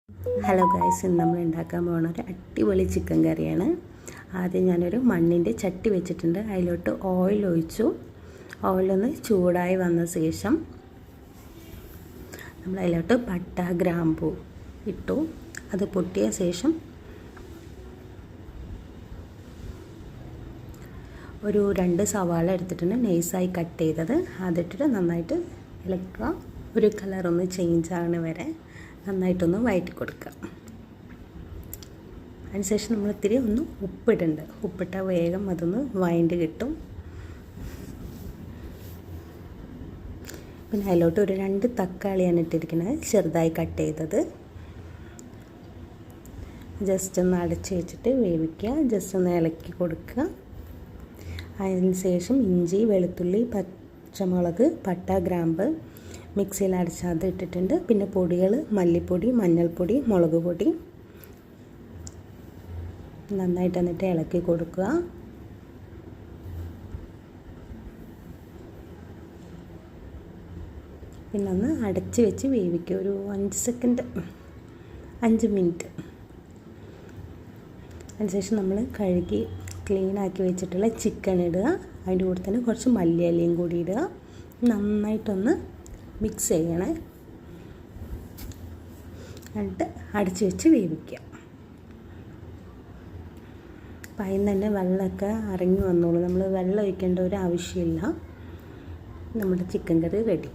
Hello guys, ഇന്ന് നമ്മൾ ഉണ്ടാക്കാൻ പോകുന്ന ഒരു അടിപൊളി ചിക്കൻ കറിയാണ്. ആദ്യം ഞാനൊരു മണ്ണിൻ്റെ ചട്ടി വെച്ചിട്ടുണ്ട്. അതിലോട്ട് ഓയിൽ ഒഴിച്ചു. ഓയിലൊന്ന് ചൂടായി വന്ന ശേഷം നമ്മൾ അതിലോട്ട് പട്ട ഗ്രാമ്പൂ ഇട്ടു. അത് പൊട്ടിയ ശേഷം ഒരു 2 സവാള എടുത്തിട്ടുണ്ട്, നൈസായി കട്ട് ചെയ്തത്. അതിട്ടിട്ട് നന്നായിട്ട് ഇളക്കുക. ഒരു കളറൊന്ന് ചേഞ്ച് ആകുന്ന വരെ നന്നായിട്ടൊന്ന് വഴറ്റി കൊടുക്കുക. അതിനുശേഷം നമ്മൾ ഇത്തിരി ഒന്ന് ഉപ്പിടുന്നുണ്ട്. ഉപ്പിട്ടാൽ വേഗം അതൊന്ന് വഴണ്ട് കിട്ടും. പിന്നെ അതിലോട്ട് ഒരു 2 തക്കാളിയാണ് ഇട്ടിരിക്കുന്നത്, ചെറുതായി കട്ട് ചെയ്തത്. ജസ്റ്റ് ഒന്ന് അടച്ച് വെച്ചിട്ട് വേവിക്കുക. ജസ്റ്റ് ഒന്ന് ഇളക്കി കൊടുക്കുക. അതിനുശേഷം ഇഞ്ചി, വെളുത്തുള്ളി, പച്ചമുളക്, പട്ട, ഗ്രാമ്പ് മിക്സിയിൽ അരച്ച് അത് ഇട്ടിട്ടുണ്ട്. പിന്നെ പൊടികൾ മല്ലിപ്പൊടി, മഞ്ഞൾപ്പൊടി, മുളക് പൊടി നന്നായിട്ട് എന്നിട്ട് ഇളക്കി കൊടുക്കുക. പിന്നെ ഒന്ന് അടച്ച് വെച്ച് വേവിക്കുക. ഒരു 5 മിനിറ്റ്. അതിനുശേഷം നമ്മൾ കഴുകി ക്ലീനാക്കി വെച്ചിട്ടുള്ള ചിക്കൻ ഇടുക. അതിൻ്റെ കൂടെ തന്നെ കുറച്ച് മല്ലിയിലയും കൂടി ഇടുക. നന്നായിട്ടൊന്ന് മിക്സ് ചെയ്യണേ. എന്നിട്ട് അടച്ച് വെച്ച് വേവിക്കുക. അപ്പം അതിന് തന്നെ വെള്ളമൊക്കെ ഇറങ്ങി വന്നോളൂ. നമ്മൾ വെള്ളം ഒഴിക്കേണ്ട ഒരു ആവശ്യമില്ല. നമ്മുടെ ചിക്കൻ കറി റെഡി.